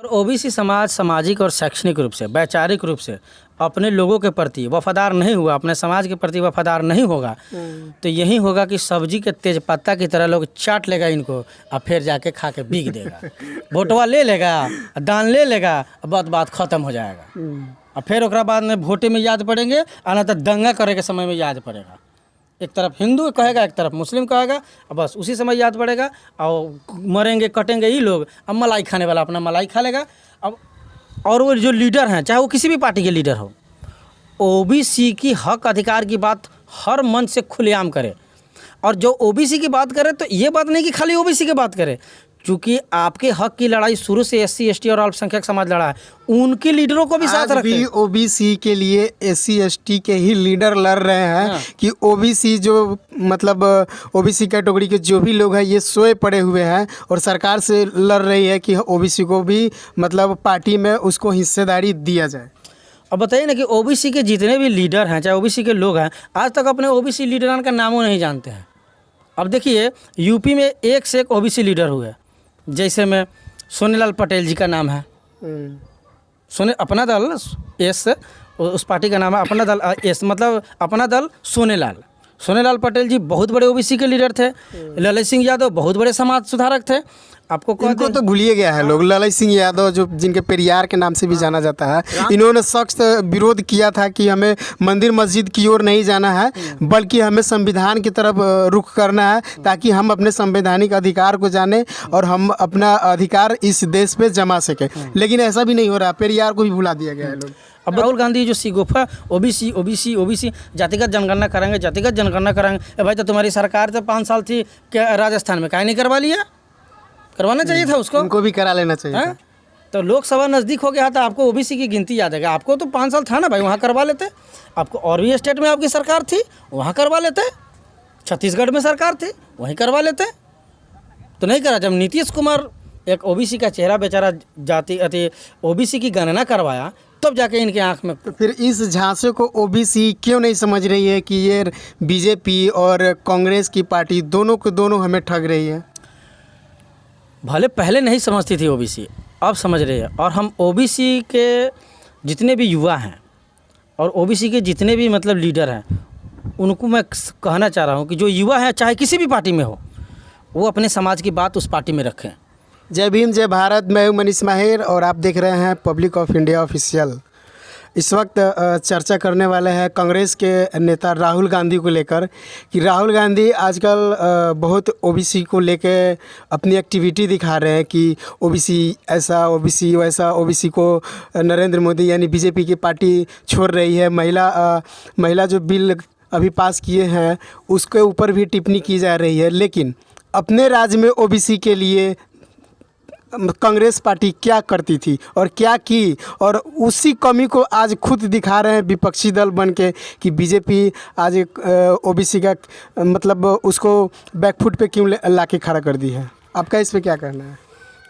और ओबीसी समाज सामाजिक और शैक्षणिक रूप से, वैचारिक रूप से अपने लोगों के प्रति वफादार नहीं हुआ, अपने समाज के प्रति वफादार नहीं होगा, तो यही होगा कि सब्जी के तेज पत्ता की तरह लोग चाट लेगा इनको और फिर जाके खा के बिक देगा। वोटवा ले लेगा, दान ले लेगा, बात ख़त्म हो जाएगा। और फिर ओकरा बाद में वोटे में याद पड़ेंगे, और तो दंगा करे के समय में याद पड़ेगा। एक तरफ हिंदू कहेगा, एक तरफ मुस्लिम कहेगा, और बस उसी समय याद पड़ेगा। और मरेंगे कटेंगे ये लोग, अब मलाई खाने वाला अपना मलाई खा लेगा। अब और वो जो लीडर हैं, चाहे वो किसी भी पार्टी के लीडर हो, ओबीसी की हक अधिकार की बात हर मन से खुलेआम करे। और जो ओबीसी की बात करे तो ये बात नहीं कि खाली ओबीसी की बात करे, क्योंकि आपके हक की लड़ाई शुरू से एससी एसटी और अल्पसंख्यक समाज लड़ा है, उनके लीडरों को भी साथ रखें। भी ओबीसी के लिए एससी एसटी के ही लीडर लड़ रहे हैं। हाँ। कि ओबीसी जो मतलब ओबीसी कैटेगरी के जो भी लोग हैं ये सोए पड़े हुए हैं, और सरकार से लड़ रही है कि ओबीसी को भी मतलब पार्टी में उसको हिस्सेदारी दिया जाए। अब बताइए ना कि ओबीसी के जितने भी लीडर हैं, चाहे ओबीसी के लोग हैं, आज तक अपने ओबीसी लीडरान का नामों नहीं जानते हैं। अब देखिए यूपी में एक से एक ओबीसी लीडर हुए, जैसे में सोनेलाल पटेल जी का नाम है। अपना दल एस, उस पार्टी का नाम है अपना दल एस, मतलब अपना दल सोनेलाल पटेल जी बहुत बड़े ओबीसी के लीडर थे। ललित सिंह यादव बहुत बड़े समाज सुधारक थे। आपको इनको तो भूलिए गया है लोग। ललित सिंह यादव जो जिनके पेरियार के नाम से भी जाना जाता है, इन्होंने सख्त विरोध किया था कि हमें मंदिर मस्जिद की ओर नहीं जाना है, बल्कि हमें संविधान की तरफ रुख करना है, ताकि हम अपने संवैधानिक अधिकार को जाने और हम अपना अधिकार इस देश पे जमा सके। लेकिन ऐसा भी नहीं हो रहा, पेरियार को भी भुला दिया गया है लोग। अब राहुल गांधी जो सीगोफा ओबीसी जातिगत जनगणना करेंगे। भाई तो तुम्हारी सरकार तो 5 साल थी, क्या राजस्थान में काहे नहीं करवा लिया? करवाना चाहिए था उसको, उनको भी करा लेना चाहिए था। तो लोकसभा नज़दीक हो गया था, आपको ओबीसी की गिनती याद है। आपको तो 5 साल था ना भाई, वहाँ करवा लेते। आपको और भी स्टेट में आपकी सरकार थी, वहाँ करवा लेते। छत्तीसगढ़ में सरकार थी, वहीं करवा लेते। तो नहीं करा। जब नीतीश कुमार एक ओबीसी का चेहरा बेचारा जाति ओबीसी की गणना करवाया, तब जाके इनके आंख में। तो फिर इस झांसे को ओबीसी क्यों नहीं समझ रही है कि ये बीजेपी और कांग्रेस की पार्टी दोनों को दोनों हमें ठग रही है? भले पहले नहीं समझती थी ओबीसी, अब समझ रही है। और हम ओबीसी के जितने भी युवा हैं और ओबीसी के जितने भी मतलब लीडर हैं, उनको मैं कहना चाह रहा हूँ कि जो युवा हैं, चाहे किसी भी पार्टी में हो, वो अपने समाज की बात उस पार्टी में रखें। जय भीम, जय भारत। मैं हूं मनीष माहिर और आप देख रहे हैं पब्लिक ऑफ इंडिया ऑफिशियल। इस वक्त चर्चा करने वाले हैं कांग्रेस के नेता राहुल गांधी को लेकर, कि राहुल गांधी आजकल बहुत ओबीसी को लेके अपनी एक्टिविटी दिखा रहे हैं कि ओबीसी ऐसा, ओबीसी वैसा। ओबीसी को नरेंद्र मोदी यानी बीजेपी की पार्टी छोड़ रही है। महिला जो बिल अभी पास किए हैं उसके ऊपर भी टिप्पणी की जा रही है। लेकिन अपने राज्य में ओबीसी के लिए कांग्रेस पार्टी क्या करती थी और क्या की, और उसी कमी को आज खुद दिखा रहे हैं विपक्षी दल बन के, कि बीजेपी आज ओबीसी का मतलब उसको बैकफुट पे क्यों ला के खड़ा कर दी है। आपका इस पे क्या कहना है?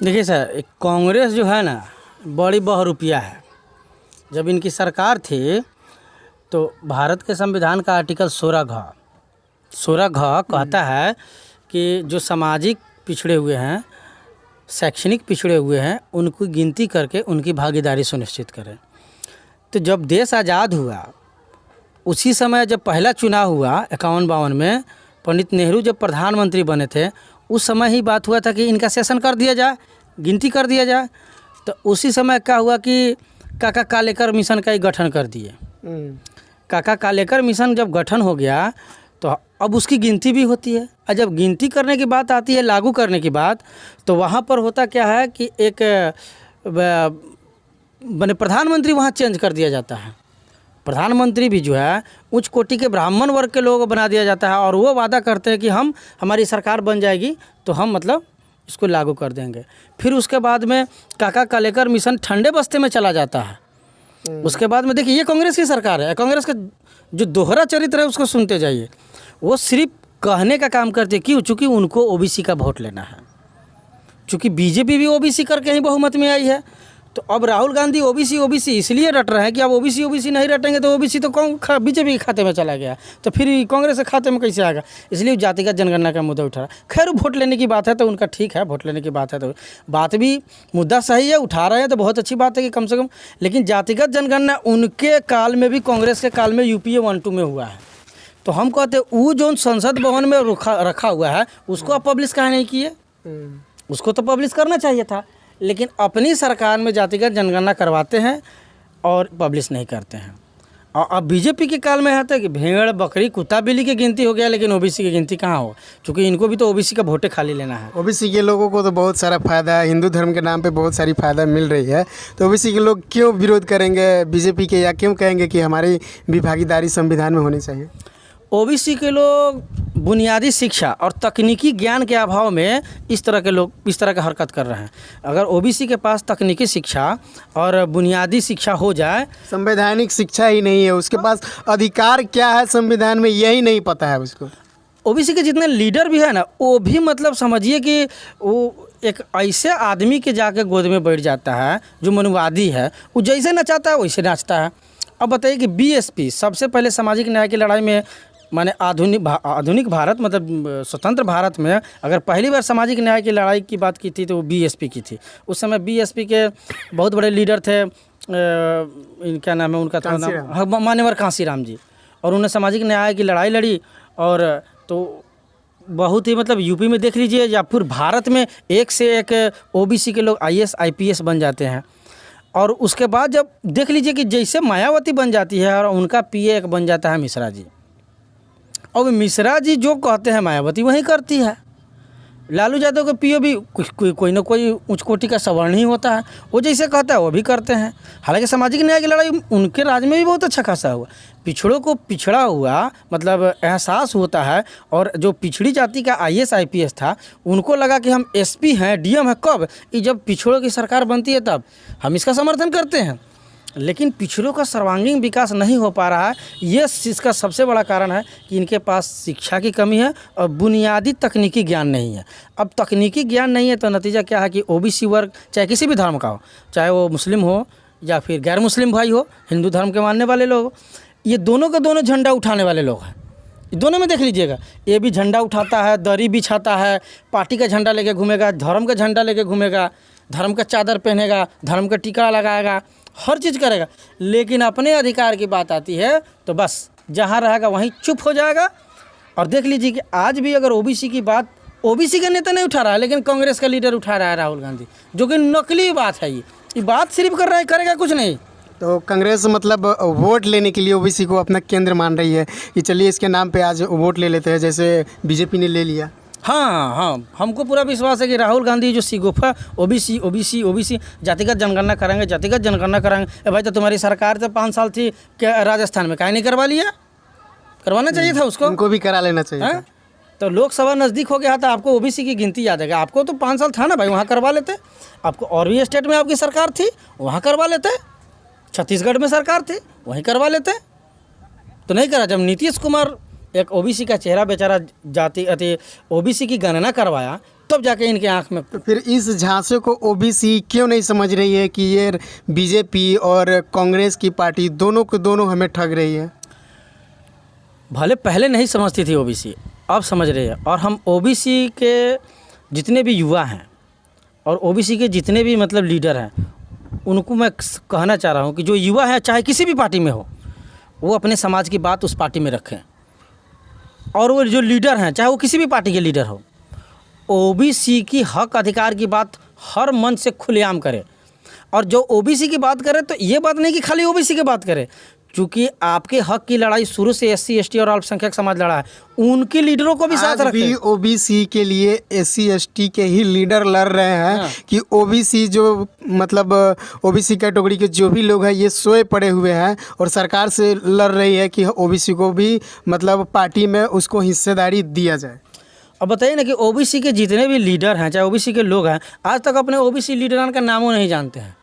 देखिए सर, कांग्रेस जो है ना, बड़ी बहुरूपिया है। जब इनकी सरकार थी तो भारत के संविधान का आर्टिकल 16 कहता है कि जो सामाजिक पिछड़े हुए हैं, शैक्षणिक पिछड़े हुए हैं, उनको गिनती करके उनकी भागीदारी सुनिश्चित करें। तो जब देश आज़ाद हुआ, उसी समय जब पहला चुनाव हुआ 51-52 में, पंडित नेहरू जब प्रधानमंत्री बने थे, उस समय ही बात हुआ था कि इनका सेशन कर दिया जाए, गिनती कर दिया जाए। तो उसी समय क्या हुआ कि काका कालेकर मिशन का ही गठन कर दिए। काका कालेकर मिशन जब गठन हो गया तो अब उसकी गिनती भी होती है। और जब गिनती करने की बात आती है, लागू करने की बात, तो वहाँ पर होता क्या है कि एक बने प्रधानमंत्री वहाँ चेंज कर दिया जाता है। प्रधानमंत्री भी जो है उच्च कोटि के ब्राह्मण वर्ग के लोगों को बना दिया जाता है, और वो वादा करते हैं कि हमारी सरकार बन जाएगी तो हम मतलब इसको लागू कर देंगे। फिर उसके बाद में काका कालेकर मिशन ठंडे बस्ते में चला जाता है। उसके बाद में देखिए, ये कांग्रेस की सरकार है। कांग्रेस का जो दोहरा चरित्र है उसको सुनते जाइए। वो सिर्फ कहने का काम करते हैं। क्यों? चूँकि उनको ओबीसी का वोट लेना है। चूँकि बीजेपी भी ओबीसी करके ही बहुमत में आई है, तो अब राहुल गांधी ओबीसी ओबीसी इसलिए रट रहे हैं कि अब ओबीसी नहीं रटेंगे तो ओबीसी तो कौन बीजेपी के खाते में चला गया, तो फिर कांग्रेस के खाते में कैसे आएगा। इसलिए जातिगत जनगणना का मुद्दा उठा रहा है। खैर वोट लेने की बात है तो उनका ठीक है, वोट लेने की बात है तो बात भी मुद्दा सही है, उठा रहे हैं तो बहुत अच्छी बात है कि कम से कम। लेकिन जातिगत जनगणना उनके काल में भी, कांग्रेस के काल में यूपीए 1-2 में हुआ है। तो हम कहते वो जो संसद भवन में रखा हुआ है उसको आप पब्लिश काहे नहीं किए? उसको तो पब्लिश करना चाहिए था। लेकिन अपनी सरकार में जातिगत जनगणना करवाते हैं और पब्लिश नहीं करते हैं। और अब बीजेपी के काल में है कि भेड़ बकरी कुत्ता बिल्ली की गिनती हो गया, लेकिन ओबीसी की गिनती कहाँ हो, क्योंकि इनको भी तो ओबीसी का वोटे खाली लेना है। ओबीसी के लोगों को तो बहुत सारा फ़ायदा है, हिंदू धर्म के नाम पे बहुत सारी फ़ायदा मिल रही है, तो ओबीसी के लोग क्यों विरोध करेंगे बीजेपी के, या क्यों कहेंगे कि हमारी भी भागीदारी संविधान में होनी चाहिए? ओबीसी के लोग बुनियादी शिक्षा और तकनीकी ज्ञान के अभाव में इस तरह के लोग इस तरह का हरकत कर रहे हैं। अगर ओबीसी के पास तकनीकी शिक्षा और बुनियादी शिक्षा हो जाए, संवैधानिक शिक्षा ही नहीं है, उसके पास अधिकार क्या है संविधान में यही नहीं पता है उसको। ओबीसी के जितने लीडर भी है ना, वो भी मतलब समझिए कि वो एक ऐसे आदमी के जाके गोद में बैठ जाता है जो मनुवादी है, वो जैसे नचाता है वैसे नाचता है। अब बताइए कि बीएसपी सबसे पहले सामाजिक न्याय की लड़ाई में, माने आधुनिक भारत मतलब स्वतंत्र भारत में अगर पहली बार सामाजिक न्याय की लड़ाई की बात की थी तो वो बीएसपी की थी। उस समय बीएसपी के बहुत बड़े लीडर थे, क्या नाम है उनका, था नाम मान्यवर कांसीराम जी, और उन्होंने सामाजिक न्याय की लड़ाई लड़ी। और तो बहुत ही मतलब यूपी में देख लीजिए या फिर भारत में एक से एक ओबीसी के लोग आईएएस आईपीएस बन जाते हैं। और उसके बाद जब देख लीजिए कि जैसे मायावती बन जाती है और उनका पीए एक बन जाता है मिश्रा जी। और मिश्रा जी जो कहते हैं मायावती वही करती है। लालू यादव के पीओ भी कोई ना कोई उच्च कोटि का सवर्ण ही होता है, वो जैसे कहता है वो भी करते हैं। हालांकि सामाजिक न्याय की लड़ाई उनके राज में भी बहुत अच्छा खासा हुआ, पिछड़ों को पिछड़ा हुआ मतलब एहसास होता है। और जो पिछड़ी जाति का आईएएस आईपीएस था उनको लगा कि हम एसपी हैं, डीएम हैं, कब ये जब पिछड़ों की सरकार बनती है तब हम इसका समर्थन करते हैं। लेकिन पिछड़ों का सर्वांगीण विकास नहीं हो पा रहा है। ये इसका सबसे बड़ा कारण है कि इनके पास शिक्षा की कमी है और बुनियादी तकनीकी ज्ञान नहीं है। अब तकनीकी ज्ञान नहीं है तो नतीजा क्या है कि ओबीसी वर्ग चाहे किसी भी धर्म का हो, चाहे वो मुस्लिम हो या फिर गैर मुस्लिम भाई हो, हिंदू धर्म के मानने वाले लोग, ये दोनों के दोनों झंडा उठाने वाले लोग हैं। दोनों में देख लीजिएगा, ये भी झंडा उठाता है, दरी बिछाता है, पार्टी का झंडा लेके घूमेगा, धर्म का झंडा लेके घूमेगा, धर्म का चादर पहनेगा, धर्म का टीका लगाएगा, हर चीज़ करेगा। लेकिन अपने अधिकार की बात आती है तो बस जहाँ रहेगा वहीं चुप हो जाएगा। और देख लीजिए कि आज भी अगर ओबीसी की बात ओबीसी का नेता नहीं उठा रहा है, लेकिन कांग्रेस का लीडर उठा रहा है राहुल गांधी, जो कि नकली बात है। ये बात सिर्फ कर रहा है, करेगा कुछ नहीं। तो कांग्रेस मतलब वोट लेने के लिए ओबीसी को अपना केंद्र मान रही है कि चलिए इसके नाम पे आज वोट ले लेते हैं, जैसे बीजेपी ने ले लिया। हाँ, हमको पूरा विश्वास है कि राहुल गांधी जो सिगोफा ओबीसी जातिगत जनगणना करेंगे। भाई तो तुम्हारी सरकार तो 5 साल थी क्या राजस्थान में, काहे नहीं करवा लिया? करवाना चाहिए था उसको, उनको भी करा लेना चाहिए था। तो लोकसभा नज़दीक हो गया था, आपको ओबीसी की गिनती याद है। आपको तो 5 साल था ना भाई, वहाँ करवा लेते। आपको और भी स्टेट में आपकी सरकार थी, वहाँ करवा लेते। छत्तीसगढ़ में सरकार थी, वहीं करवा लेते, तो नहीं करा। जब नीतीश कुमार एक ओबीसी का चेहरा बेचारा जाति ओबीसी की गणना करवाया, तब जाके इनके आंख में। तो फिर इस झांसे को ओबीसी क्यों नहीं समझ रही है कि ये बीजेपी और कांग्रेस की पार्टी दोनों को दोनों हमें ठग रही है? भले पहले नहीं समझती थी ओबीसी, अब समझ रही है। और हम ओबीसी के जितने भी युवा हैं और ओबीसी के जितने भी मतलब लीडर हैं, उनको मैं कहना चाह रहा हूँ कि जो युवा है चाहे किसी भी पार्टी में हो, वो अपने समाज की बात उस पार्टी में रखें। और वो जो लीडर हैं चाहे वो किसी भी पार्टी के लीडर हो, ओबीसी की हक अधिकार की बात हर मन से खुलेआम करे। और जो ओबीसी की बात करे तो ये बात नहीं कि खाली ओबीसी की बात करे, क्योंकि आपके हक की लड़ाई शुरू से एससी एसटी और अल्पसंख्यक समाज लड़ा है, उनके लीडरों को भी साथ रखें। भी ओबीसी के लिए एससी एसटी के ही लीडर लड़ रहे हैं। हाँ। कि ओबीसी जो मतलब ओबीसी कैटेगरी के जो भी लोग हैं ये सोए पड़े हुए हैं और सरकार से लड़ रही है कि ओबीसी को भी मतलब पार्टी में उसको हिस्सेदारी दिया जाए। अब बताइए ना कि ओबीसी के जितने भी लीडर हैं चाहे ओबीसी के लोग हैं, आज तक अपने ओबीसी लीडरान का नामों नहीं जानते हैं।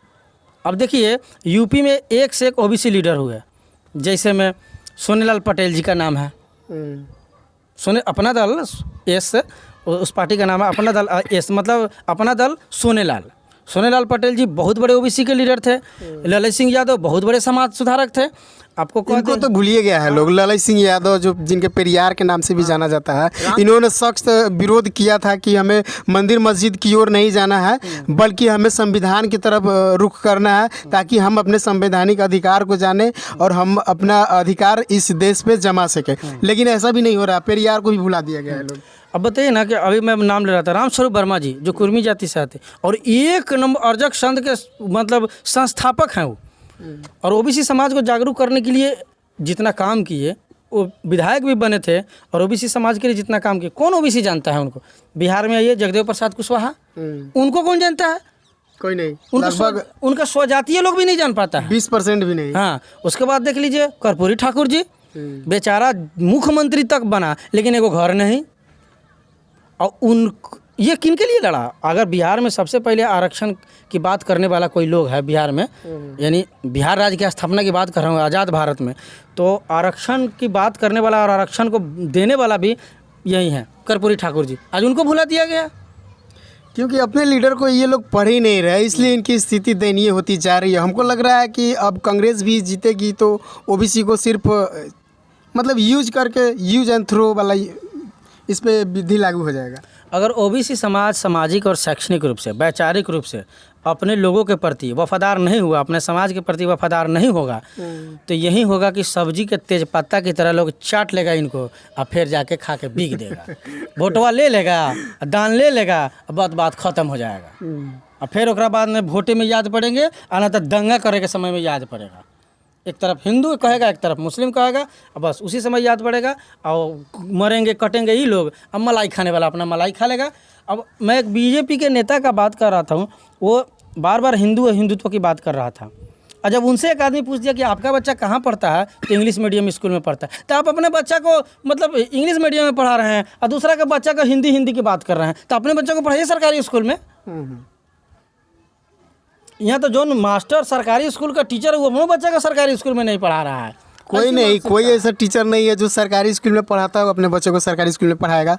अब देखिए यूपी में एक से एक ओबीसी लीडर हुए, जैसे में सोनेलाल पटेल जी का नाम है। अपना दल एस, उस पार्टी का नाम है अपना दल एस, मतलब अपना दल सोनेलाल पटेल जी बहुत बड़े ओबीसी के लीडर थे। ललित सिंह यादव बहुत बड़े समाज सुधारक थे। आपको इनको तो भूलिए गया है लोग। ललित सिंह यादव जो जिनके पेरियार के नाम से भी जाना जाता है, इन्होंने सख्त विरोध किया था कि हमें मंदिर मस्जिद की ओर नहीं जाना है, बल्कि हमें संविधान की तरफ रुख करना है, ताकि हम अपने संवैधानिक अधिकार को जाने और हम अपना अधिकार इस देश पे जमा सके। लेकिन ऐसा भी नहीं हो रहा, पेरियार को भी भुला दिया गया है लोग। अब बताइए ना कि अभी मैं नाम ले रहा था रामस्वरूप वर्मा जी, जो कुर्मी जाति से आते और एक नंबर अर्जक संघ के मतलब संस्थापक हैं वो, और ओबीसी समाज को जागरूक करने के लिए जितना काम किए, वो विधायक भी बने थे और ओबीसी समाज के लिए जितना काम किए, कौन ओबीसी जानता है उनको? बिहार में आइए, जगदेव प्रसाद कुशवाहा, उनको कौन जानता है? कोई नहीं, लगभग उनका स्वजातीय लोग भी नहीं जान पाता है, 20% भी नहीं। हाँ, उसके बाद देख लीजिए कर्पूरी ठाकुर जी, बेचारा मुख्यमंत्री तक बना लेकिन एगो घर नहीं। और ये किन के लिए लड़ा? अगर बिहार में सबसे पहले आरक्षण की बात करने वाला कोई लोग है बिहार में, यानी बिहार राज्य की स्थापना की बात कर रहा हूँ आज़ाद भारत में, तो आरक्षण की बात करने वाला और आरक्षण को देने वाला भी यही है, कर्पूरी ठाकुर जी। आज उनको भुला दिया गया क्योंकि अपने लीडर को ये लोग पढ़ ही नहीं रहे, इसलिए इनकी स्थिति दयनीय होती जा रही है। हमको लग रहा है कि अब कांग्रेस भी जीतेगी तो ओबीसी को सिर्फ मतलब यूज करके यूज एंड थ्रो वाला इस पे विधि लागू हो जाएगा। अगर ओबीसी समाज सामाजिक और शैक्षणिक रूप से, वैचारिक रूप से अपने लोगों के प्रति वफादार नहीं हुआ, अपने समाज के प्रति वफादार नहीं होगा, तो यही होगा कि सब्जी के तेज पत्ता की तरह लोग चाट लेगा इनको और फिर जाके खा के बिक देगा। वोटवा ले लेगा, दान ले लेगा, बात खत्म हो जाएगा। और फिर ओकरा बाद में वोटे में याद पड़ेंगे, आना तो दंगा करे के समय में याद पड़ेगा। एक तरफ हिंदू कहेगा, एक तरफ मुस्लिम कहेगा, और बस उसी समय याद पड़ेगा। और मरेंगे कटेंगे ये लोग, अब मलाई खाने वाला अपना मलाई खा लेगा। अब मैं एक बीजेपी के नेता का बात कर रहा था, वो बार बार हिंदुत्व की बात कर रहा था। और जब उनसे एक आदमी पूछ दिया कि आपका बच्चा कहाँ पढ़ता है, तो इंग्लिश मीडियम स्कूल में पढ़ता है। तो आप अपने बच्चा को मतलब इंग्लिश मीडियम में पढ़ा रहे हैं और दूसरा का बच्चा को हिंदी की बात कर रहे हैं, तो अपने बच्चों को पढ़ाइए सरकारी स्कूल में। यहाँ तो जो मास्टर सरकारी स्कूल का टीचर है वो अपने बच्चे का सरकारी स्कूल में नहीं पढ़ा रहा है। कोई नहीं, कोई ऐसा टीचर नहीं है जो सरकारी स्कूल में पढ़ाता है अपने बच्चों को सरकारी स्कूल में पढ़ाएगा।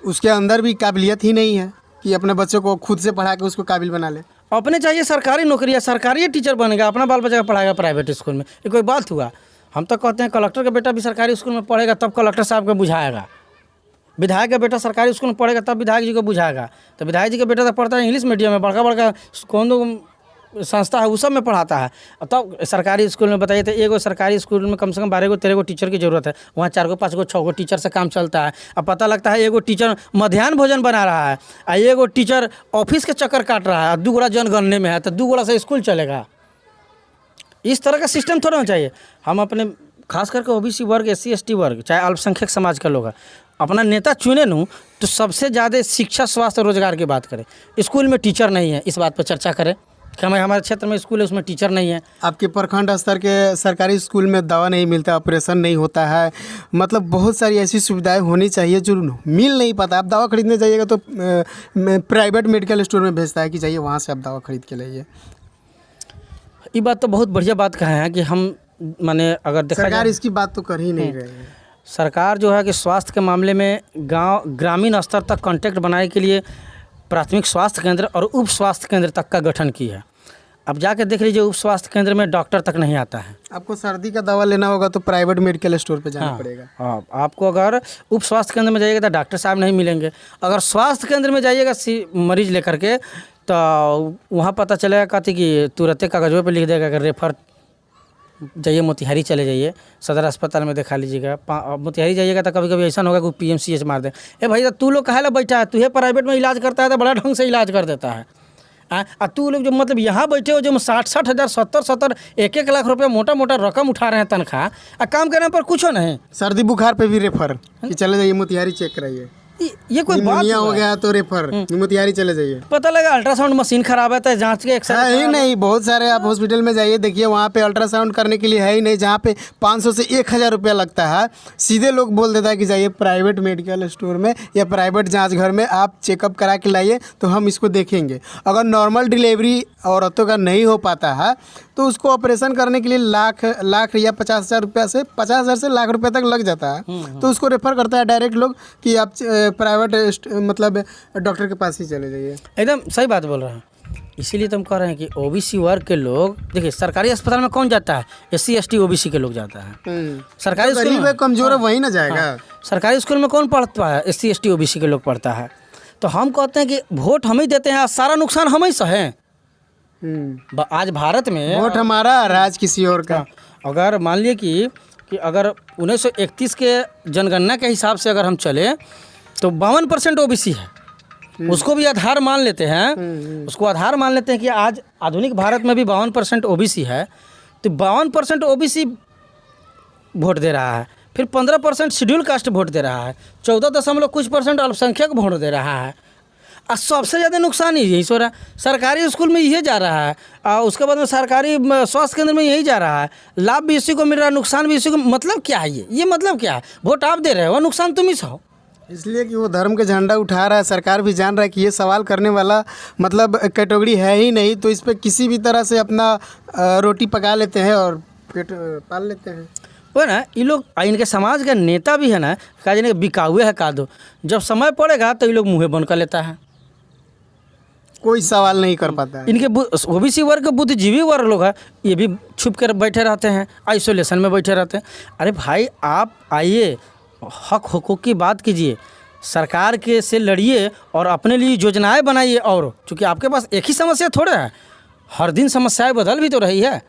उसके अंदर भी काबिलियत ही नहीं है कि अपने बच्चों को खुद से पढ़ा के उसको काबिल बना ले। अपने चाहिए सरकारी नौकरी या सरकारी टीचर बनेगा, अपना बाल बच्चा का पढ़ाएगा प्राइवेट स्कूल में, ये कोई बात हुआ? हम तो कहते हैं कलेक्टर का बेटा भी सरकारी स्कूल में पढ़ेगा तब कलेक्टर साहब को बुझाएगा, विधायक का बेटा सरकारी स्कूल में पढ़ेगा तब विधायक जी को बुझाएगा। तो विधायक जी का बेटा तो पढ़ता है इंग्लिश मीडियम में, बड़का कौन संस्था है उस सब में पढ़ाता है। तब सरकारी स्कूल में बताइए, तो एगो सरकारी स्कूल में कम से कम 12 13 टीचर की ज़रूरत है, वहाँ 4 5 6 टीचर से काम चलता है। अब पता लगता है एगो टीचर मध्याह्न भोजन बना रहा है और एगो टीचर ऑफिस के चक्कर काट रहा है, 2 गोड़ा जनगणने में है, तो 2 गोड़ा से स्कूल चलेगा? इस तरह का सिस्टम थोड़ा होना चाहिए। हम अपने खास करके ओबीसी वर्ग, SC ST वर्ग, चाहे अल्पसंख्यक समाज का लोग है, अपना नेता चुने नूँ तो सबसे ज़्यादा शिक्षा, स्वास्थ्य, रोजगार की बात करें। स्कूल में टीचर नहीं है, इस बात पर चर्चा करें कि हमारे क्षेत्र में स्कूल है उसमें टीचर नहीं है। आपके प्रखंड स्तर के सरकारी स्कूल में दवा नहीं मिलता, ऑपरेशन नहीं होता है, मतलब बहुत सारी ऐसी सुविधाएं होनी चाहिए जो मिल नहीं पाता। आप दवा खरीदने जाइएगा तो प्राइवेट मेडिकल स्टोर में भेजता है कि जाइए वहाँ से आप दवा खरीद के लाइए। ये बात तो बहुत बढ़िया बात कहे हैं कि हम माने अगर देखा सरकार इसकी बात तो कर ही नहीं रही है। सरकार जो है कि स्वास्थ्य के मामले में ग्रामीण स्तर तक कॉन्टैक्ट बनाने के लिए प्राथमिक स्वास्थ्य केंद्र और उप स्वास्थ्य केंद्र तक का गठन की है। अब जाके देख लीजिए उप स्वास्थ्य केंद्र में डॉक्टर तक नहीं आता है। आपको सर्दी का दवा लेना होगा तो प्राइवेट मेडिकल स्टोर पे जाना पड़ेगा। हाँ, आपको अगर उप स्वास्थ्य केंद्र में जाइएगा तो डॉक्टर साहब नहीं मिलेंगे। अगर स्वास्थ्य केंद्र में जाइएगा मरीज लेकर के, तो वहाँ पता चलेगा कहती कि तुरंत कागजों पे लिख देगा कि रेफर जाइए मोतिहारी चले जाइए, सदर अस्पताल में दिखा लीजिएगा। मोतिहारी जाइएगा तो कभी कभी ऐसा होगा कि PMCH मार दे, ए भाई तू लोग काहे ला बैठा है, तुझे प्राइवेट में इलाज करता है तो बड़ा ढंग से इलाज कर देता है। और तू लोग जो मतलब यहाँ बैठे हो जो 60 हज़ार 70 1 लाख रुपये मोटा रकम उठा रहे हैं तनख्वाह, और काम करने पर कुछ नहीं। सर्दी बुखार पे भी रेफर कि चले जाइए मोतिहारी चेक कराइए, ये कोई बात हो गया तो रेफर मोतिहारी चले जाइए। पता लगा अल्ट्रासाउंड मशीन खराब है तो जांच के है ही नहीं। बहुत सारे आप हॉस्पिटल में जाइए, देखिए वहाँ पे अल्ट्रासाउंड करने के लिए है ही नहीं, जहाँ पे 500 से 1000 रुपया लगता है। सीधे लोग बोल देता है कि जाइए प्राइवेट मेडिकल स्टोर में या प्राइवेट जांच घर में आप चेकअप करा के लाइए तो हम इसको देखेंगे। अगर नॉर्मल डिलीवरी औरतों का नहीं हो पाता है तो उसको ऑपरेशन करने के लिए लाख या 50,000 रुपया से 50,000 से लाख रुपये तक लग जाता है। तो उसको रेफर करता है डायरेक्ट लोग कि आप प्राइवेट मतलब डॉक्टर के पास ही चले जाइए। एकदम सही बात बोल रहे हैं। इसीलिए तो हम कह रहे हैं कि ओबीसी वर्ग के लोग, देखिए सरकारी अस्पताल में कौन जाता है? एससी एसटी ओबीसी के लोग जाता है। सरकारी जो स्कूल गरीब में है, कमजोर है, वही ना जाएगा। सरकारी स्कूल में कौन पढ़ता है? एससी एसटी ओबीसी के लोग पढ़ता है। तो हम कहते हैं कि वोट हम ही देते हैं, सारा नुकसान हम ही सहें। आज भारत में वोट हमारा, राज किसी और का। अगर मान लिए कि अगर 1931 के जनगणना के हिसाब से अगर हम चले तो 52% ओबीसी है। उसको भी आधार मान लेते हैं, उसको आधार मान लेते हैं कि आज आधुनिक भारत में भी 52% ओबीसी है। तो 52% ओबीसी वोट दे रहा है, फिर 15% शेड्यूल कास्ट वोट दे रहा है, 14 कुछ % अल्पसंख्यक वोट दे रहा है। और सबसे ज़्यादा नुकसान यही हो रहा है। सरकारी स्कूल में यही जा रहा है, और उसके बाद में सरकारी स्वास्थ्य केंद्र में यही जा रहा है। लाभ भी इसी को मिल रहा है, नुकसान भी इसी को। मतलब क्या है ये मतलब क्या है? वोट आप दे रहे हो, नुकसान तुम ही सहो। इसलिए कि वो धर्म का झंडा उठा रहा है। सरकार भी जान रहा है कि ये सवाल करने वाला मतलब कैटेगरी है ही नहीं, तो इस पर किसी भी तरह से अपना रोटी पका लेते हैं और पेट पाल लेते हैं। वो ना ये लोग, इनके समाज का नेता भी है ना, कहा जाने बिकाहुए है का दो। जब समय पड़ेगा तो ये लोग मुँह बंद कर लेता है, कोई सवाल नहीं कर पाता है। इनके ओबीसी वर्ग बुद्धिजीवी वर्ग लोग हैं, ये भी छुप कर बैठे रहते हैं, आइसोलेशन में बैठे रहते हैं। अरे भाई आप आइए, हक हुकूक की बात कीजिए, सरकार के से लड़िए और अपने लिए योजनाएं बनाइए। और चूँकि आपके पास एक ही समस्या थोड़े है, हर दिन समस्याएं बदल भी तो रही है।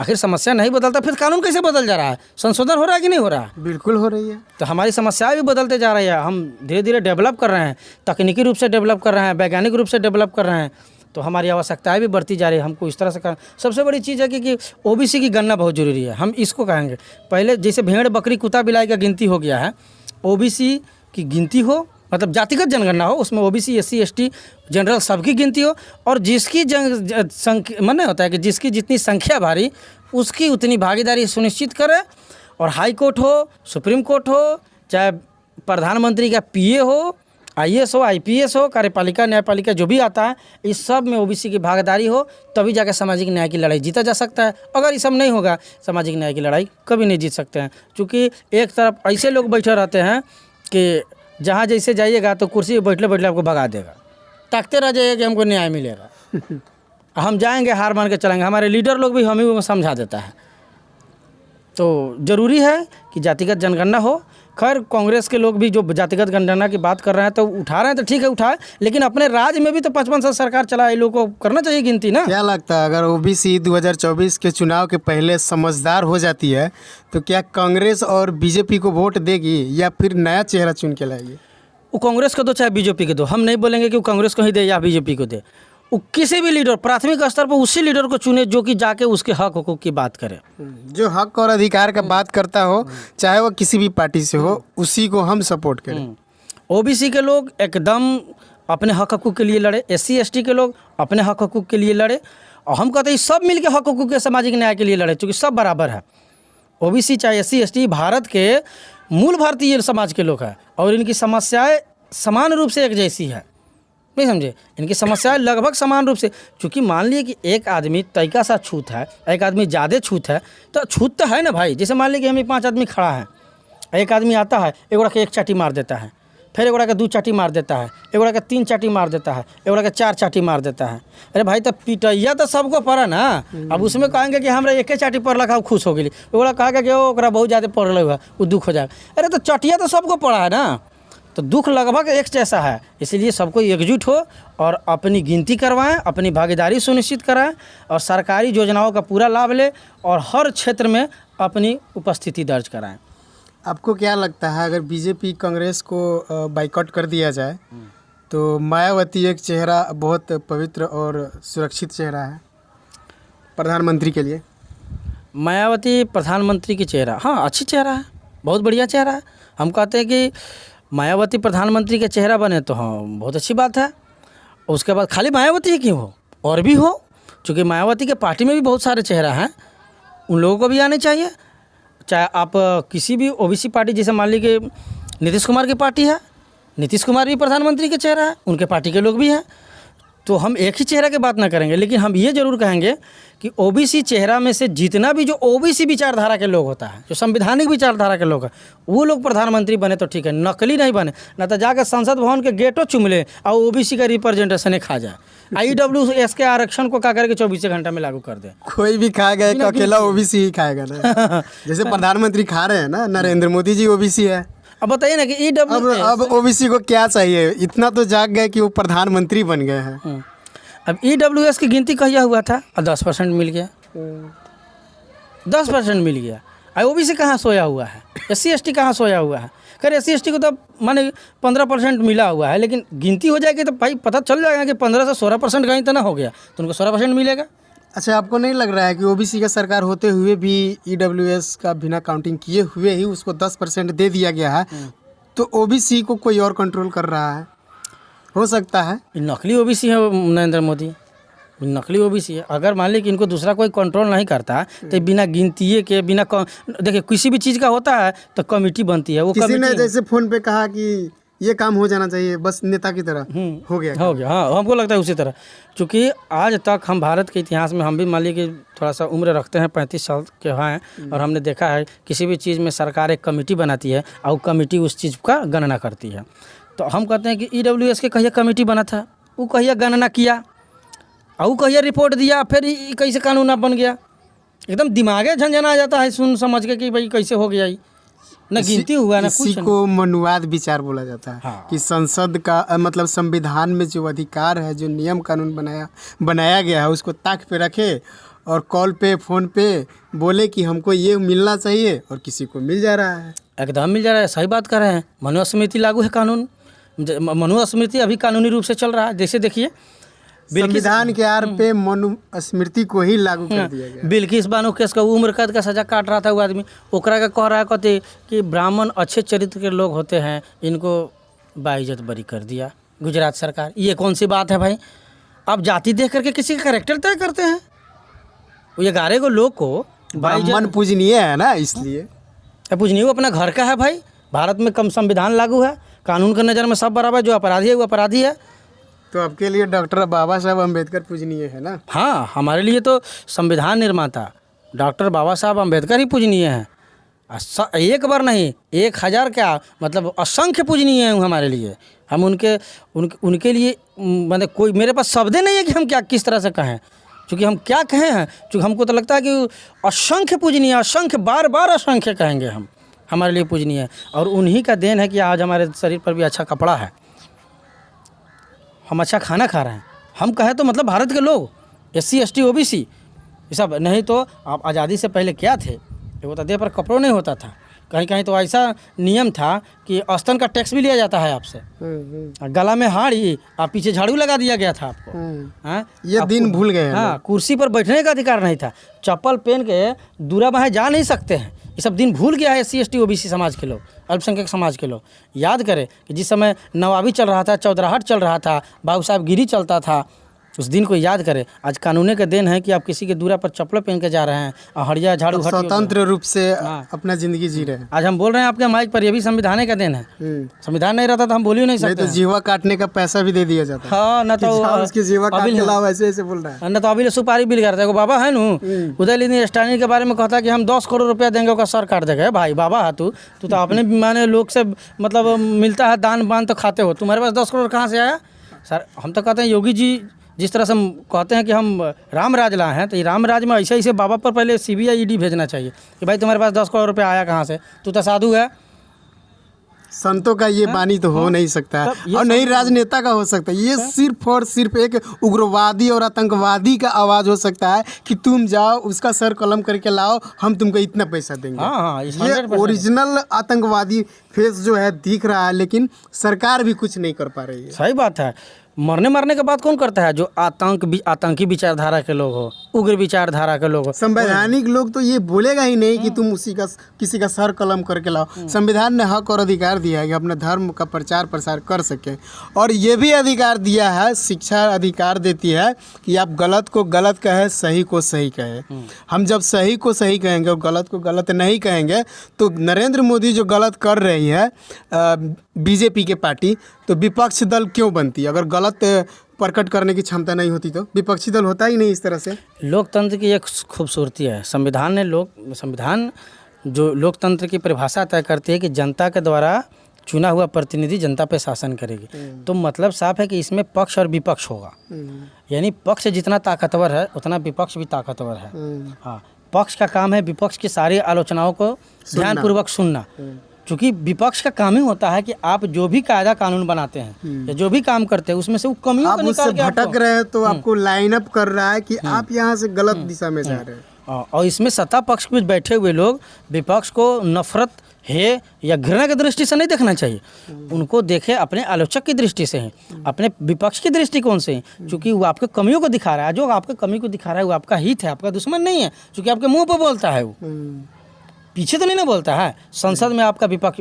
आखिर समस्या नहीं बदलता फिर कानून कैसे बदल जा रहा है? संशोधन हो रहा है कि नहीं हो रहा है? बिल्कुल हो रही है। तो हमारी समस्याएं भी बदलते जा रही है। हम धीरे धीरे डेवलप कर रहे हैं, तकनीकी रूप से डेवलप कर रहे हैं, वैज्ञानिक रूप से डेवलप कर रहे हैं। तो हमारी आवश्यकताएं भी बढ़ती जा रही है। हमको इस तरह से कर, सबसे बड़ी चीज़ है कि ओबीसी की गणना बहुत ज़रूरी है। हम इसको कहेंगे, पहले जैसे भेड़ बकरी कुत्ता बिलाई का गिनती हो गया है, ओबीसी की गिनती हो, मतलब जातिगत जनगणना हो, उसमें ओबीसी एससी एसटी जनरल सबकी गिनती हो, और जिसकी संख्या माने होता है कि जिसकी जितनी संख्या भारी उसकी उतनी भागीदारी सुनिश्चित करे। और हाई कोर्ट हो, सुप्रीम कोर्ट हो, चाहे प्रधानमंत्री का पीए हो, आईएएस हो, आईपीएस हो, कार्यपालिका न्यायपालिका जो भी आता है, इस सब में ओबीसी की भागीदारी हो, तभी जाकर सामाजिक न्याय की लड़ाई जीता जा सकता है। अगर ये सब नहीं होगा, सामाजिक न्याय की लड़ाई कभी नहीं जीत सकते हैं। क्योंकि एक तरफ ऐसे लोग बैठे रहते हैं कि जहाँ जैसे जाइएगा तो कुर्सी पर बैठले बैठले आपको भगा देगा, ताकते रह जाइए कि हमको न्याय मिलेगा। हम जाएंगे, हार मान के चलेंगे। हमारे लीडर लोग भी हमें समझा देता है। तो ज़रूरी है कि जातिगत जनगणना हो। खैर कांग्रेस के लोग भी जो जातिगत जनगणना की बात कर रहे हैं तो उठा रहे हैं, तो ठीक है उठाए, लेकिन अपने राज्य में भी तो 55 साल सरकार चला है, लोगों को करना चाहिए गिनती ना। क्या लगता है अगर ओबीसी 2024 के चुनाव के पहले समझदार हो जाती है तो क्या कांग्रेस और बीजेपी को वोट देगी या फिर नया चेहरा चुन के लाएगी? वो कांग्रेस को दो चाहे बीजेपी को दो, हम नहीं बोलेंगे कि वो कांग्रेस को ही दे या बीजेपी को दे। वो किसी भी लीडर प्राथमिक स्तर पर उसी लीडर को चुने जो कि जाके उसके हक हुकूक की बात करे, जो हक और अधिकार का बात करता हो, चाहे वो किसी भी पार्टी से हो, उसी को हम सपोर्ट करें। ओबीसी के लोग एकदम अपने हक हकूक़ के लिए लड़े, एससी एसटी के लोग अपने हक हकूक़ के लिए लड़े, और हम कहते हैं सब मिलकर हक हकूक़ के सामाजिक न्याय के लिए लड़े, क्योंकि सब बराबर है। ओबीसी चाहे एससी एसटी भारत के मूल भारतीय समाज के लोग हैं, और इनकी समस्याएं समान रूप से एक जैसी है, नहीं समझे? इनकी समस्याएं लगभग समान रूप से, क्योंकि मान लिए कि एक आदमी तैका सा छूत है, एक आदमी ज़्यादा छूत है, तो छूत तो है ना भाई। जैसे मान लीजिए कि हमें 5 आदमी खड़ा है, एक आदमी आता है, एगोड़ा के 1 चाटी मार देता है, फिर एगोड़ा के 2 चाटी मार देता है, एगोड़ा के 3 चाटी मार देता है, एगोड़ा के 4 चाटी मार देता है। अरे भाई, तो पिटैया तो सबको पड़ा ना। अब उसमें कहेंगे कि हमरा 1 चाटी पड़ रखा, खुश हो गई। एगोड़ा कहेगा कि ओकरा बहुत ज़्यादा पड़ हुआ, वो दुख हो जाएगा। अरे तो चटिया तो सबको पड़ा है ना, तो दुख लगभग एक जैसा है। इसीलिए सबको एकजुट हो और अपनी गिनती करवाएं, अपनी भागीदारी सुनिश्चित कराएं, और सरकारी योजनाओं का पूरा लाभ लें, और हर क्षेत्र में अपनी उपस्थिति दर्ज कराएं। आपको क्या लगता है अगर बीजेपी कांग्रेस को बाइकआउट कर दिया जाए तो मायावती एक चेहरा, बहुत पवित्र और सुरक्षित चेहरा है प्रधानमंत्री के लिए? मायावती प्रधानमंत्री की चेहरा, हाँ अच्छी चेहरा है, बहुत बढ़िया चेहरा है। हम कहते हैं कि मायावती प्रधानमंत्री का चेहरा बने तो हाँ बहुत अच्छी बात है। उसके बाद खाली मायावती ही क्यों हो, और भी हो, क्योंकि मायावती के पार्टी में भी बहुत सारे चेहरा हैं, उन लोगों को भी आने चाहिए। चाहे आप किसी भी ओबीसी पार्टी, जैसे मान लीजिए कि नीतीश कुमार की पार्टी है, नीतीश कुमार भी प्रधानमंत्री के चेहरा है, उनके पार्टी के लोग भी हैं। तो हम एक ही चेहरा की बात ना करेंगे, लेकिन हम ये जरूर कहेंगे कि ओबीसी चेहरा में से जितना भी जो ओबीसी विचारधारा के लोग होता है, जो संवैधानिक विचारधारा के लोग हैं, वो लोग प्रधानमंत्री बने तो ठीक है, नकली नहीं बने। ना तो जाकर संसद भवन के गेटों चुम ले और ओबीसी का रिप्रेजेंटेशन खा जाए। IWS के आरक्षण को क्या करके 24 घंटा में लागू कर दे। कोई भी खा गए तो अकेला ओबीसी ही खाएगा ना। जैसे प्रधानमंत्री खा रहे हैं ना, नरेंद्र मोदी जी ओबीसी है। अब बताइए ना कि अब ओबीसी को क्या चाहिए, इतना तो जाग गए कि वो प्रधानमंत्री बन गए हैं। अब EWS की गिनती कहिया हुआ था और 10% मिल गया, 10% मिल गया। और OBC कहाँ सोया हुआ है, SC ST कहाँ सोया हुआ है। खैर SC ST को तो माने 15% मिला हुआ है, लेकिन गिनती हो जाएगी तो भाई पता चल जाएगा कि 15 से 16% कहीं तो ना हो गया, तो उनको 16% मिलेगा। अच्छा, आपको नहीं लग रहा है कि ओबीसी का सरकार होते हुए भी ईडब्ल्यूएस का बिना काउंटिंग किए हुए ही उसको 10% दे दिया गया है, तो ओबीसी को कोई और कंट्रोल कर रहा है? हो सकता है ये नकली OBC है नरेंद्र मोदी, नकली OBC है। अगर मान ली कि इनको दूसरा कोई कंट्रोल नहीं करता तो बिना गिनती के देखिए किसी भी चीज़ का होता है तो कमेटी बनती है, वो किसी ने कमेटी जैसे फोन पे कहा कि ये काम हो जाना चाहिए, बस नेता की तरह हो गया। हाँ, हमको लगता है उसी तरह। चूँकि आज तक हम भारत के इतिहास में हम भी मान लीजिए कि थोड़ा सा उम्र रखते हैं, 35 साल के हैं, और हमने देखा है किसी भी चीज़ में सरकार एक कमेटी बनाती है और वो कमेटी उस चीज़ का गणना करती है। तो हम कहते हैं कि EWS के कहिए कमेटी बना था, वो कहिए गणना किया और वो कहिए रिपोर्ट दिया, फिर कैसे कानून अब बन गया। एकदम दिमागे झंझना आ जाता है सुन समझ के कि भाई कैसे हो गया, न गिनती हुआ ना इसी कुछ। को मनुवाद विचार बोला जाता है। हाँ। कि संसद का मतलब संविधान में जो अधिकार है, जो नियम कानून बनाया गया है, उसको ताक पे रखे और कॉल पे फोन पे बोले कि हमको ये मिलना चाहिए और किसी को मिल जा रहा है। एकदम मिल जा रहा है, सही बात कर रहे हैं। मनुस्मृति लागू है, कानून मनुस्मृति अभी कानूनी रूप से चल रहा है। जैसे देखिए संविधान के आधार पे मनुस्मृति को ही लागू कर दिया गया। बिल्किस बानो केस का उम्र कैद का सजा काट रहा था वो आदमी, ओकरा का कह रहा है कहते कि ब्राह्मण अच्छे चरित्र के लोग होते हैं, इनको बाइज्जत बरी कर दिया गुजरात सरकार। ये कौन सी बात है भाई? आप जाति देख करके किसी का कैरेक्टर तय करते हैं? वो 11 को लोग को ब्राह्मण पूजनीय है ना, इसलिए पूजनीय। वो अपना घर का है भाई। भारत में कम संविधान लागू है, कानून की नज़र में सब बराबर, जो अपराधी है वो अपराधी है। तो आपके लिए डॉक्टर बाबा साहब अम्बेडकर पूजनीय है ना? हाँ, हमारे लिए तो संविधान निर्माता डॉक्टर बाबा साहब अम्बेडकर ही पूजनीय हैं। एक बार नहीं, 1000 क्या मतलब असंख्य पूजनीय हैं हमारे लिए। हम उनके लिए मतलब कोई मेरे पास शब्द नहीं है कि हम क्या किस तरह से कहें, क्योंकि हम क्या कहें हैं, क्योंकि हमको तो लगता है कि असंख्य पूजनीय, असंख्य बार बार असंख्य कहेंगे हम, हमारे लिए पूजनीय है। और उन्हीं का देन है कि आज हमारे शरीर पर भी अच्छा कपड़ा है, हम अच्छा खाना खा रहे हैं। हम कहें तो मतलब भारत के लोग SC ST OBC ये सब। नहीं तो आप आज़ादी से पहले क्या थे, वो तो देह पर कपड़ों नहीं होता था। कहीं कहीं तो ऐसा नियम था कि औसतन का टैक्स भी लिया जाता है आपसे, गला में हाड़ी और पीछे झाड़ू लगा दिया गया था आपको। हाँ, ये दिन भूल गए हैं। हाँ, कुर्सी पर बैठने का अधिकार नहीं था, चप्पल पहन के दूरा बाहें जा नहीं सकते हैं। ये सब दिन भूल गया है SC ST OBC समाज के लोग, अल्पसंख्यक समाज के लोग। याद करें कि जिस समय नवाबी चल रहा था, चौधराहट चल रहा था, बाबू साहब गिरी चलता था, उस दिन को याद करें। आज कानून का देन है कि आप किसी के दूरा पर चप्पल पहन के जा रहे हैं और हड़िया झाड़ू स्वतंत्र रूप से अपना जिंदगी जी रहे हैं। आज हम बोल रहे हैं आपके माइक पर, ये भी संविधान का देन है। संविधान नहीं रहता तो हम बोल ही नहीं सकते। नहीं तो जीवा काटने का पैसा भी दे दिया जाता है। हाँ, न तो उसकी जीवा काट के लाओ, ऐसे बोल रहा है। न तो अभी सुपारी बिल करता है। बाबा है नू उदयनिधि स्टालिन के बारे में कहता है कि हम 10 करोड़ रुपया देंगे, उसका सर काट देगा। भाई बाबा है तू तो अपने माने लोग से मतलब मिलता है, दान बान तो खाते हो, तुम्हारे पास 10 करोड़ कहाँ से आया? सर हम तो कहते हैं योगी जी जिस तरह से हम कहते हैं कि हम राम राज लाए हैं, तो ये राम राज में ऐसे बाबा पर पहले CBI ED भेजना चाहिए कि भाई तुम्हारे पास 10 करोड़ रुपया आया कहाँ से? तू तो साधु है। संतों का ये बानी तो हो नहीं सकता है, और नहीं राजनेता का हो सकता है। ये सिर्फ और सिर्फ एक उग्रवादी और आतंकवादी का आवाज़ हो सकता है कि तुम जाओ उसका सर कलम करके लाओ, हम तुमको इतना पैसा देंगे। हाँ, ये ओरिजिनल आतंकवादी फेस जो है दिख रहा है, लेकिन सरकार भी कुछ नहीं कर पा रही है। सही बात है। मरने के बाद कौन करता है? जो आतंकी विचारधारा के लोग हो, उग्र विचारधारा के लोग हो। संवैधानिक लोग तो ये बोलेगा ही नहीं कि तुम किसी का सर कलम करके लाओ। संविधान ने हक और अधिकार दिया है कि अपने धर्म का प्रचार प्रसार कर सके, और ये भी अधिकार दिया है, शिक्षा अधिकार देती है कि आप गलत को गलत कहे, सही को सही कहे। हम जब सही को सही कहेंगे और गलत को गलत नहीं कहेंगे, तो नरेंद्र मोदी जो गलत कर रही है BJP के पार्टी, तो विपक्ष दल क्यों बनती है? अगर गलत प्रकट करने की क्षमता नहीं होती तो विपक्षी दल होता ही नहीं इस तरह से। लोकतंत्र की एक खूबसूरती है। संविधान जो लोकतंत्र की परिभाषा तय करती है कि जनता के द्वारा चुना हुआ प्रतिनिधि जनता पे शासन करेगी। तो मतलब साफ है कि इसमें पक्ष और विपक्ष होगा, यानी पक्ष जितना ताकतवर है उतना विपक्ष भी ताकतवर है। हाँ, पक्ष का काम है विपक्ष की सारी आलोचनाओं को ध्यानपूर्वक सुनना, क्योंकि विपक्ष का काम ही होता है कि आप जो भी कायदा कानून बनाते हैं या जो भी काम करते हैं उसमें से वो कमियों आप को उससे निकाल के भटक रहे हैं तो आपको लाइन अप कर रहा है कि आप यहाँ से गलत दिशा में जा रहे हैं। और इसमें सत्ता पक्ष में बैठे हुए लोग विपक्ष को नफरत है या घृणा की दृष्टि से नहीं देखना चाहिए, उनको देखे अपने आलोचक की दृष्टि से हैं, अपने विपक्ष की दृष्टिकोण से हैं, क्योंकि वो आपके कमियों को दिखा रहा है। जो आपके कमी को दिखा रहा है वो आपका हित है, आपका दुश्मन नहीं है, क्योंकि आपके मुंह पर बोलता है, वो पीछे तो नहीं ना बोलता है। संसद में आपका विपक्ष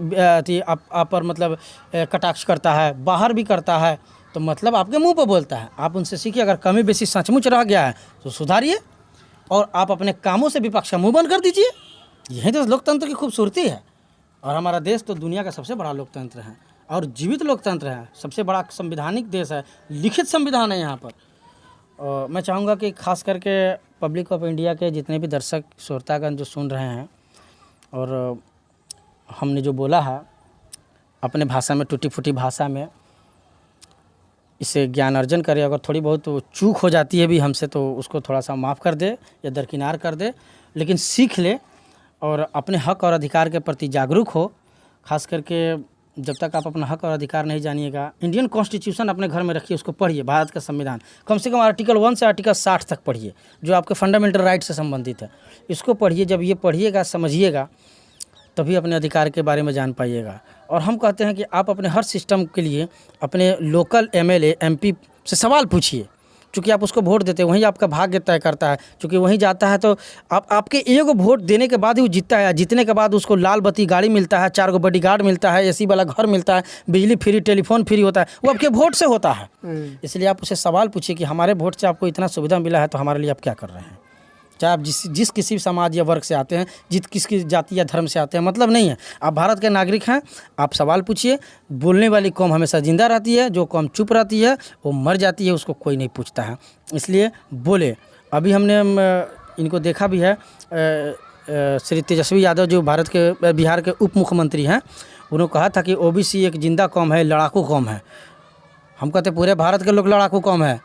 आप पर मतलब कटाक्ष करता है, बाहर भी करता है, तो मतलब आपके मुंह पर बोलता है। आप उनसे सीखिए, अगर कमी बेसी सचमुच रह गया है तो सुधारिए और आप अपने कामों से विपक्ष का मुंह बंद कर दीजिए। यही तो लोकतंत्र की खूबसूरती है। और हमारा देश तो दुनिया का सबसे बड़ा लोकतंत्र है और जीवित लोकतंत्र है, सबसे बड़ा संवैधानिक देश है, लिखित संविधान है यहाँ पर। और मैं चाहूँगा कि खास करके पब्लिक ऑफ इंडिया के जितने भी दर्शक श्रोतागण जो सुन रहे हैं और हमने जो बोला है अपने भाषा में, टूटी फूटी भाषा में, इसे ज्ञान अर्जन करें। अगर थोड़ी बहुत चूक हो जाती है भी हमसे तो उसको थोड़ा सा माफ़ कर दे या दरकिनार कर दे, लेकिन सीख ले और अपने हक और अधिकार के प्रति जागरूक हो। खास करके जब तक आप अपना हक और अधिकार नहीं जानिएगा, इंडियन कॉन्स्टिट्यूशन अपने घर में रखिए, उसको पढ़िए, भारत का संविधान कम से कम आर्टिकल 1 से आर्टिकल 60 तक पढ़िए, जो आपके फंडामेंटल राइट से संबंधित है। इसको पढ़िए, जब ये पढ़िएगा समझिएगा तभी अपने अधिकार के बारे में जान पाइएगा। और हम कहते हैं कि आप अपने हर सिस्टम के लिए अपने लोकल एमएलए एमपी से सवाल पूछिए, क्योंकि आप उसको वोट देते हैं, वहीं आपका भाग्य तय करता है। क्योंकि वहीं जाता है तो आपके एक वोट देने के बाद ही वो जीतता है, जीतने के बाद उसको लाल बत्ती गाड़ी मिलता है, 4 बॉडीगार्ड मिलता है, एसी वाला घर मिलता है, बिजली फ्री, टेलीफोन फ्री होता है, वो आपके वोट से होता है। इसलिए आप उसे सवाल पूछिए कि हमारे वोट से आपको इतना सुविधा मिला है तो हमारे लिए आप क्या कर रहे हैं। चाहे आप जिस किसी भी समाज या वर्ग से आते हैं, किसी जाति या धर्म से आते हैं, मतलब नहीं है। आप भारत के नागरिक हैं, आप सवाल पूछिए। बोलने वाली कौम हमेशा जिंदा रहती है, जो कौम चुप रहती है वो मर जाती है, उसको कोई नहीं पूछता है। इसलिए बोले। अभी हमने इनको देखा भी है, श्री तेजस्वी यादव जो बिहार के उप मुख्यमंत्री हैं, उन्होंने कहा था कि ओबीसी एक जिंदा कौम है, लड़ाकू कौम है। हम कहते पूरे भारत के लोग लड़ाकू कौम है,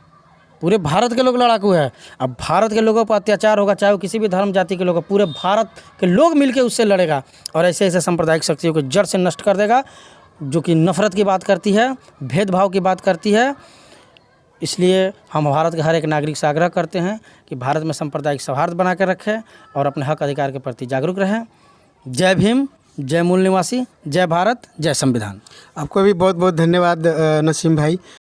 पूरे भारत के लोग लड़ाकू है। अब भारत के लोगों पर अत्याचार होगा, चाहे वो किसी भी धर्म जाति के लोग, पूरे भारत के लोग मिलकर उससे लड़ेगा और ऐसे ऐसे सांप्रदायिक शक्तियों को जड़ से नष्ट कर देगा, जो कि नफरत की बात करती है, भेदभाव की बात करती है। इसलिए हम भारत के हर एक नागरिक से आग्रह करते हैं कि भारत में सांप्रदायिक सौहार्द बना कर रखें और अपने हक अधिकार के प्रति जागरूक रहें। जय भीम, जय मूल निवासी, जय भारत, जय संविधान। आपको भी बहुत बहुत धन्यवाद नसीम भाई।